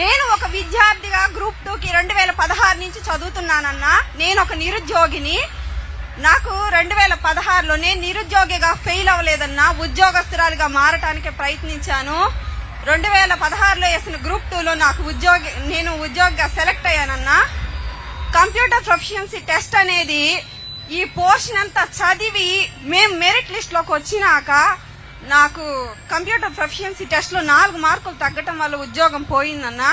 నేను ఒక విద్యార్థిగా గ్రూప్ 2కి 2016 నుంచి చదువుతున్నానన్నా. నేను ఒక నిరుద్యోగిని. నాకు 2016లోనే నిరుద్యోగిగా ఫెయిల్ అవ్వలేదన్నా, ఉద్యోగస్తురాలిగా మారటానికి ప్రయత్నించాను. 2016లో వేసిన గ్రూప్ 2లో నేను ఉద్యోగిగా సెలెక్ట్ అయ్యానన్నా. కంప్యూటర్ ప్రొఫిషియన్సీ టెస్ట్ అనేది ఈ పోర్షన్ అంతా చదివి మేము మెరిట్ లిస్ట్ లోకి వచ్చినాక నాకు కంప్యూటర్ ప్రొఫిషియన్సీ టెస్ట్ లో 4 మార్కులు తగ్గటం వల్ల ఉద్యోగం పోయిందన్నా.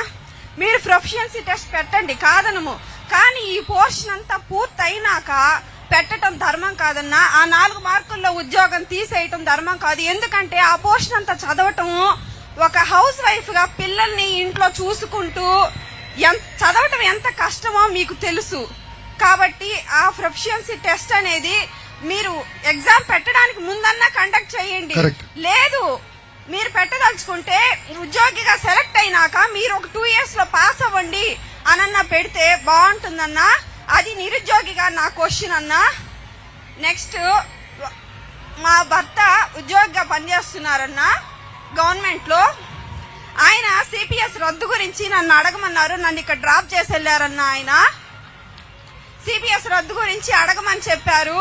మీరు ప్రొఫిషియన్సీ టెస్ట్ పెట్టండి, కాదనము, కానీ ఈ పోర్షన్ అంతా పూర్తయినాక పెట్టడం ధర్మం కాదన్నా. ఆ 4 మార్కుల్లో ఉద్యోగం తీసేయటం ధర్మం కాదు. ఎందుకంటే ఆ పోర్షన్ అంతా చదవటం ఒక హౌస్ వైఫ్ గా పిల్లల్ని ఇంట్లో చూసుకుంటూ చదవటం ఎంత కష్టమో మీకు తెలుసు. కాబట్టి ఆ ప్రొఫిషియన్సీ టెస్ట్ అనేది మీరు ఎగ్జామ్ పెట్టడానికి ముందన్నా కండక్ట్ చేయండి. లేదు మీరు పెట్టదలుచుకుంటే ఉద్యోగిగా సెలెక్ట్ అయినాక మీరు ఒక 2 years లో పాస్ అవ్వండి అనన్నా పెడితే బాగుంటుందన్నా. అది నిరుద్యోగిగా నా క్వశ్చన్ అన్నా. నెక్స్ట్, మా భర్త ఉద్యోగిగా పనిచేస్తున్నారన్నా గవర్నమెంట్ లో. ఆయన సిపిఎస్ రద్దు గురించి నన్ను అడగమన్నారు. నన్ను ఇక్కడ డ్రాప్ చేసి వెళ్లారన్నా. ఆయన సిపిఎస్ రద్దు గురించి అడగమని చెప్పారు.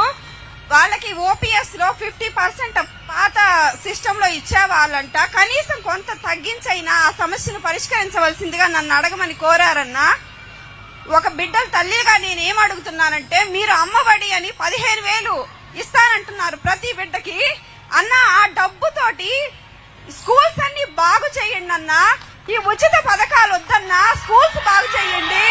వాళ్ళకి ఓపీఎస్ లో 50% పాత సిస్టమ్ లో ఇచ్చేవాళ్ళంట. కనీసం కొంత తగ్గించైనా ఆ సమస్యను పరిష్కరించవలసిందిగా నన్ను అడగమని కోరారన్నా. ఒక బిడ్డల తల్లిగా నేనేం అడుగుతున్నానంటే, మీరు అమ్మఒడి అని 15,000 ఇస్తానంటున్నారు ప్రతి బిడ్డకి అన్నా. ఆ డబ్బుతోటి స్కూల్స్ అన్ని బాగు చేయండి అన్నా. ఈ ఉచిత పథకాలు వద్దన్నా, స్కూల్స్ బాగు చేయండి.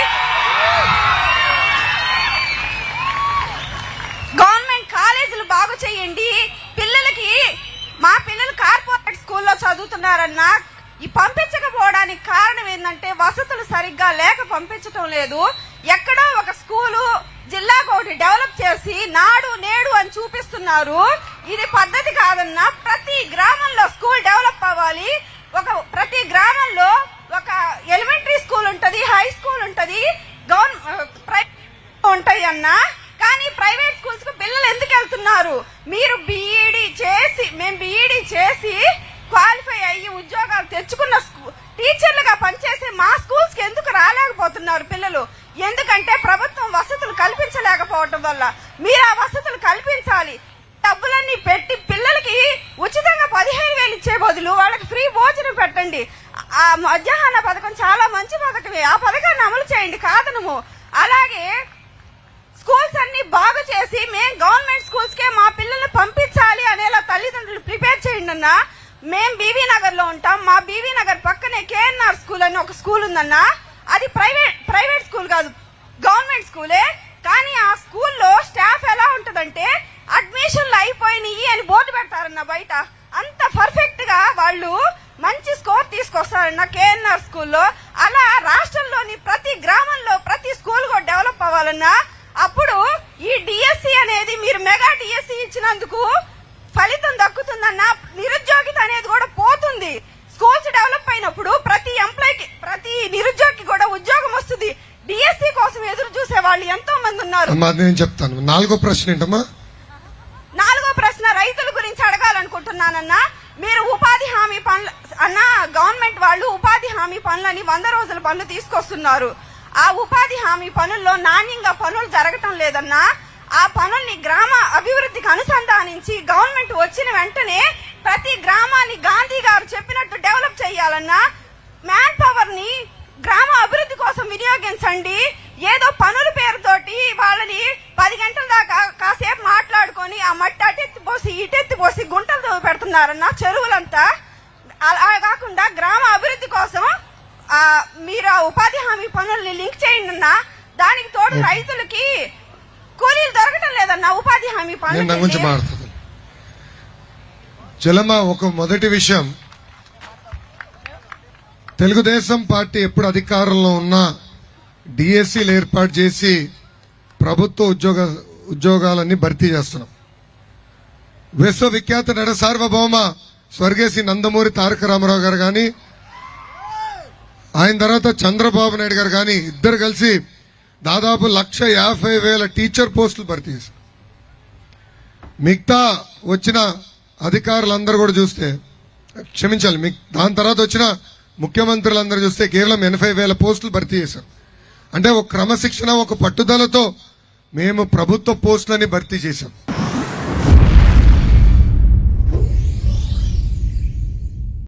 గవర్నమెంట్ కాలేజీలు బాగు చేయండి. పిల్లలకి, మా పిల్లలు కార్పొరేట్ స్కూల్లో చదువుతున్నారన్నా. ఈ పంపించకపోవడానికి కారణం ఏంటంటే వసతులు సరిగ్గా లేక పంపించటం లేదు. ఎక్కడో ఒక స్కూలు జిల్లాకు ఒకటి డెవలప్ చేసి నాడు నేడు అని చూపిస్తున్నారు. ఇది పద్ధతి కాదన్నా. ప్రతి గ్రామంలో స్కూల్ డెవలప్ అవ్వాలి. ప్రతి గ్రామంలో ఒక ఎలిమెంటరీ స్కూల్ ఉంటది, హై స్కూల్ ఉంటది, ప్రైవేట్ ఉంటాయి అన్నా. కానీ ప్రైవేట్ స్కూల్స్ కు పిల్లలు ఎందుకు వెళ్తున్నారు? మీరు మేము బీఈడీ చేసి క్వాలిఫై అయ్యి ఉద్యోగాలు తెచ్చుకున్న టీచర్లుగా పనిచేసే మా స్కూల్స్ కి ఎందుకు రాలేకపోతున్నారు పిల్లలు? ఎందుకంటే ప్రభుత్వం వసతులు కల్పించలేకపోవటం వల్ల. మీరు ఆ వసతులు కల్పించాలి. డబ్బులన్నీ పెట్టి పిల్లలకి ఉచితంగా 15,000 ఇచ్చే బదులు వాళ్ళకి ఫ్రీ భోజనం పెట్టండి. ఆ మధ్యాహ్న పథకం చాలా మంచి పథకమే. ఆ పథకాన్ని అమలు చేయండి, కాదనము. అలాగే స్కూల్స్ అన్ని బాగు చేసి మేము గవర్నమెంట్ స్కూల్స్ కే మా పిల్లల్ని పంపించాలి అనేలా తల్లిదండ్రులు ప్రిపేర్ చేయండి అన్నా. మేము బీవీ నగర్ లో ఉంటాం. మా బీవీ నగర్ పక్కనే కేఎన్ఆర్ స్కూల్ అని ఒక స్కూల్ ఉందన్నా. అది ప్రైవేట్ స్కూల్ కాదు, గవర్నమెంట్ స్కూలే. కానీ ఆ స్కూల్లో స్టాఫ్ ఎలా ఉంటదంటే అడ్మిషన్లు అయిపోయినాయి అని బోర్డు పెడతారన్న బయట. అంత పర్ఫెక్ట్ గా వాళ్ళు మంచి స్కోర్ తీసుకొస్తారన్న కేఎన్ఆర్ స్కూల్లో. అలా రాష్ట్రంలోని ప్రతి గ్రామంలో ప్రతి స్కూల్ కూడా డెవలప్ అవ్వాలన్నా. అప్పుడు ఈ డిఎస్సి అనేది మీరు మెగా డిఎస్సి ఇచ్చినందుకు ఫలితం దక్కుతుందన్నా. నిరుద్యోగిత అనేది కూడా పోతుంది. స్కూల్స్ డెవలప్ అయినప్పుడు ప్రతి ఎంప్లాయ్కి, ప్రతి నిరుద్యోగికి కూడా ఉద్యోగం వస్తుంది. డిఎస్సి కోసం ఎదురు చూసే వాళ్ళు ఎంతో మంది ఉన్నారు. నేను చెప్తాను. 4వ ప్రశ్న ఏంటమ్మా? 4వ ప్రశ్న రైతుల గురించి అడగాలనుకుంటున్నానన్నా. మీరు ఉపాధి హామీ పనులు అన్నా, గవర్నమెంట్ వాళ్ళు ఉపాధి హామీ పనులని 100 రోజుల పనులు తీసుకొస్తున్నారు. ఆ ఉపాధి హామీ పనుల్లో నాణ్యంగా పనులు జరగటం లేదన్నా. ఆ పనుల్ని గ్రామ అభివృద్ధికి అనుసంధానించి గవర్నమెంట్ వచ్చిన వెంటనే ప్రతి గ్రామాన్ని గాంధీ గారు చెప్పినట్టు డెవలప్ చేయాలన్నా. మ్యాన్ పవర్ ని గ్రామ అభివృద్ధి కోసం వినియోగించండి. ఏదో పనుల పేరుతోటి వాళ్ళని 10 గంటల దాకా కాసేపు మాట్లాడుకొని ఆ మట్టి అటెత్తిపోసి ఇటెత్తిపోసి గుంటలు పెడుతున్నారన్నా చెరువులంతా. అలా కాకుండా గ్రామ అభివృద్ధి కోసం మీరు ఆ ఉపాధి హామీ పనుల్ని లింక్ చేయండి అన్నా. దానికి తోడు రైతులకి కూలీలు దొరకటం లేదన్నా ఉపాధి హామీ పనులు. చెల్లమ్మ, ఒక మొదటి విషయం, తెలుగుదేశం పార్టీ ఎప్పుడు అధికారంలో ఉన్నా డిఎస్సీలు ఏర్పాటు చేసి ప్రభుత్వ ఉద్యోగాలన్నీ భర్తీ చేస్తున్నాం. విశ్వవిఖ్యాత నట సార్వభౌమ స్వర్గేసి నందమూరి తారక రామారావు గారు కానీ, ఆయన తర్వాత చంద్రబాబు నాయుడు గారు కానీ ఇద్దరు కలిసి దాదాపు 150,000 టీచర్ పోస్టులు భర్తీ చేశారు. మిగతా వచ్చిన అధికారులందరూ కూడా చూస్తే, క్షమించాలి, దాని తర్వాత వచ్చిన ముఖ్యమంత్రులందరూ చూస్తే కేవలం 80,000 పోస్టులు భర్తీ చేశారు. అంటే ఒక క్రమశిక్షణ, ఒక పట్టుదలతో మేము ప్రభుత్వ పోస్టులని భర్తీ చేశాం.